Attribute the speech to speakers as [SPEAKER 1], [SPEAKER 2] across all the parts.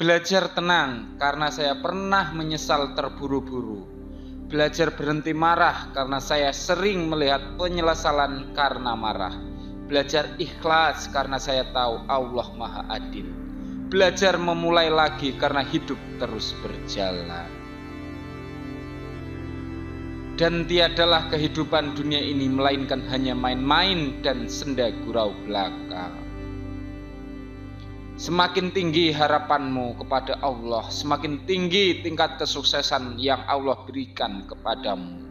[SPEAKER 1] Belajar tenang karena saya pernah menyesal terburu-buru. Belajar berhenti marah karena saya sering melihat penyesalan karena marah. Belajar ikhlas karena saya tahu Allah Maha Adil. Belajar memulai lagi karena hidup terus berjalan. Dan tiadalah kehidupan dunia ini melainkan hanya main-main dan senda gurau belaka. Semakin tinggi harapanmu kepada Allah, semakin tinggi tingkat kesuksesan yang Allah berikan kepadamu.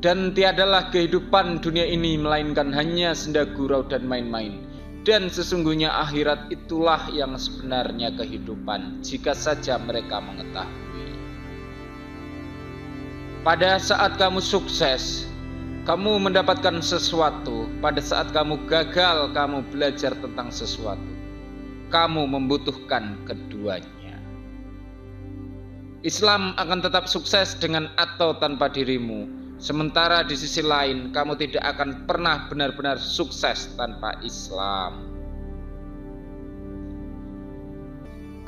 [SPEAKER 1] Dan tiadalah kehidupan dunia ini melainkan hanya senda gurau dan main-main. Dan sesungguhnya akhirat itulah yang sebenarnya kehidupan, jika saja mereka mengetahui. Pada saat kamu sukses, kamu mendapatkan sesuatu. Pada saat kamu gagal, kamu belajar tentang sesuatu. Kamu membutuhkan keduanya. Islam akan tetap sukses dengan atau tanpa dirimu. Sementara di sisi lain, kamu tidak akan pernah benar-benar sukses tanpa Islam.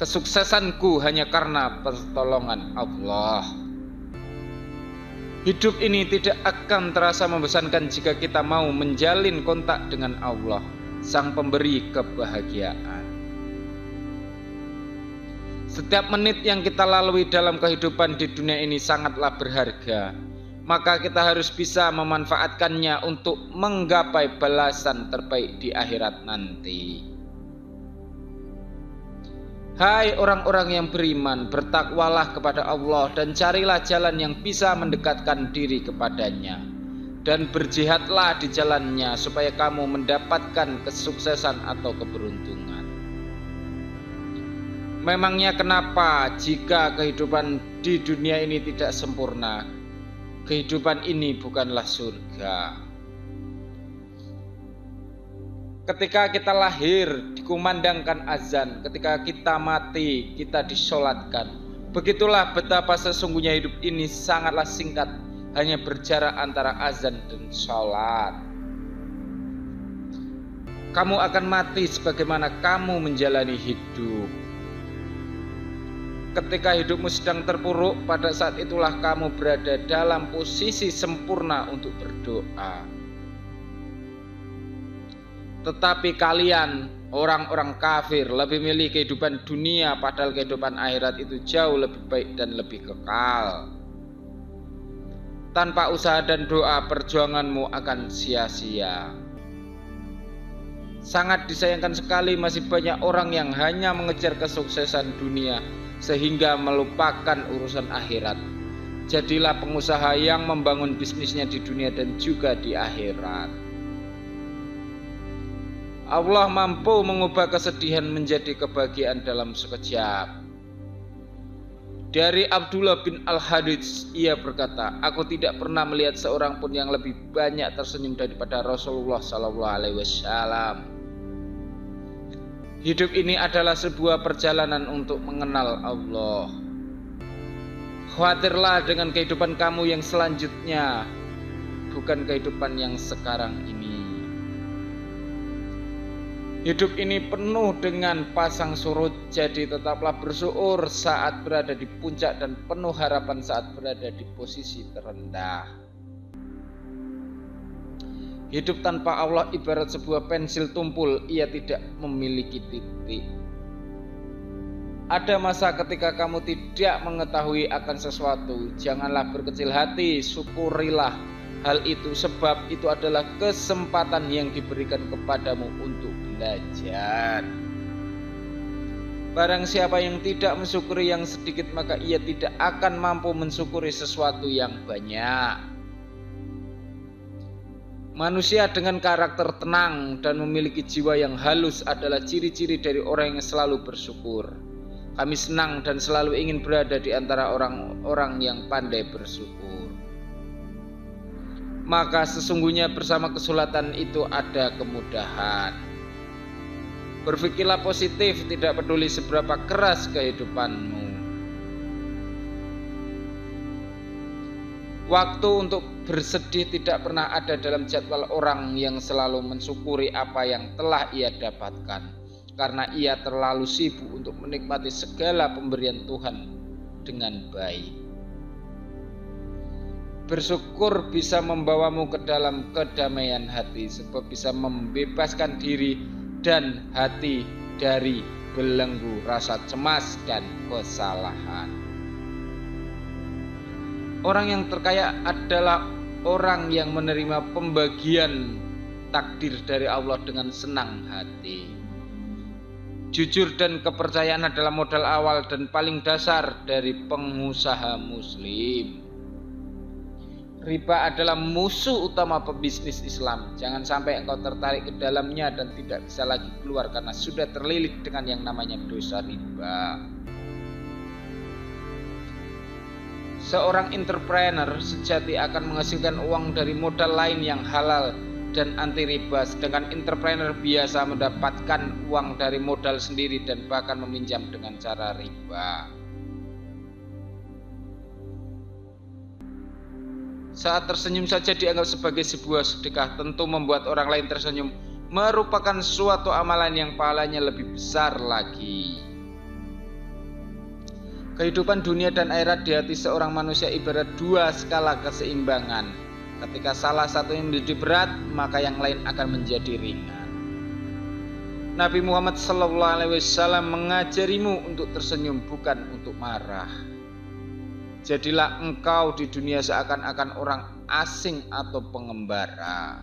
[SPEAKER 1] Kesuksesanku hanya karena pertolongan Allah. Hidup ini tidak akan terasa membosankan jika kita mau menjalin kontak dengan Allah, Sang Pemberi kebahagiaan. Setiap menit yang kita lalui dalam kehidupan di dunia ini sangatlah berharga. Maka kita harus bisa memanfaatkannya untuk menggapai balasan terbaik di akhirat nanti. Hai orang-orang yang beriman, bertakwalah kepada Allah dan carilah jalan yang bisa mendekatkan diri kepadanya. Dan berjihadlah di jalannya supaya kamu mendapatkan kesuksesan atau keberuntungan. Memangnya kenapa jika kehidupan di dunia ini tidak sempurna? Kehidupan ini bukanlah surga. Ketika kita lahir, dikumandangkan azan. Ketika kita mati, kita disolatkan. Begitulah betapa sesungguhnya hidup ini sangatlah singkat, hanya berjarak antara azan dan sholat. Kamu akan mati sebagaimana kamu menjalani hidup. Ketika hidupmu sedang terpuruk, pada saat itulah kamu berada dalam posisi sempurna untuk berdoa. Tetapi kalian, orang-orang kafir, lebih milih kehidupan dunia, padahal kehidupan akhirat itu jauh lebih baik dan lebih kekal. Tanpa usaha dan doa, perjuanganmu akan sia-sia. Sangat disayangkan sekali masih banyak orang yang hanya mengejar kesuksesan dunia sehingga melupakan urusan akhirat. Jadilah pengusaha yang membangun bisnisnya di dunia dan juga di akhirat. Allah mampu mengubah kesedihan menjadi kebahagiaan dalam sekejap. Dari Abdullah bin Al-Hadits, ia berkata, aku tidak pernah melihat seorang pun yang lebih banyak tersenyum daripada Rasulullah SAW. Hidup ini adalah sebuah perjalanan untuk mengenal Allah. Khawatirlah dengan kehidupan kamu yang selanjutnya, bukan kehidupan yang sekarang ini. Hidup ini penuh dengan pasang surut, jadi tetaplah bersyukur saat berada di puncak dan penuh harapan saat berada di posisi terendah. Hidup tanpa Allah ibarat sebuah pensil tumpul, ia tidak memiliki titik. Ada masa ketika kamu tidak mengetahui akan sesuatu, janganlah berkecil hati, syukurilah hal itu, sebab itu adalah kesempatan yang diberikan kepadamu untuk belajar. Barang siapa yang tidak mensyukuri yang sedikit, maka ia tidak akan mampu mensyukuri sesuatu yang banyak. Manusia dengan karakter tenang dan memiliki jiwa yang halus adalah ciri-ciri dari orang yang selalu bersyukur. Kami senang dan selalu ingin berada di antara orang-orang yang pandai bersyukur. Maka sesungguhnya bersama kesulitan itu ada kemudahan. Berpikirlah positif, tidak peduli seberapa keras kehidupanmu. Waktu untuk bersedih tidak pernah ada dalam jadwal orang yang selalu mensyukuri apa yang telah ia dapatkan. karena ia terlalu sibuk untuk menikmati segala pemberian Tuhan dengan baik. Bersyukur bisa membawamu ke dalam kedamaian hati, sebab bisa membebaskan diri dan hati dari belenggu rasa cemas dan kesalahan. Orang yang terkaya adalah orang yang menerima pembagian takdir dari Allah dengan senang hati. Jujur dan kepercayaan adalah modal awal dan paling dasar dari pengusaha muslim. Riba adalah musuh utama pebisnis Islam. Jangan sampai engkau tertarik ke dalamnya dan tidak bisa lagi keluar karena sudah terlilit dengan yang namanya dosa riba. Seorang entrepreneur sejati akan menghasilkan uang dari modal lain yang halal dan anti riba, sedangkan entrepreneur biasa mendapatkan uang dari modal sendiri dan bahkan meminjam dengan cara riba. Saat tersenyum saja dianggap sebagai sebuah sedekah, tentu membuat orang lain tersenyum merupakan suatu amalan yang pahalanya lebih besar lagi. Kehidupan dunia dan akhirat di hati seorang manusia ibarat dua skala keseimbangan. Ketika salah satunya menjadi berat, maka yang lain akan menjadi ringan. Nabi Muhammad SAW mengajarimu untuk tersenyum, bukan untuk marah. Jadilah engkau di dunia seakan-akan orang asing atau pengembara.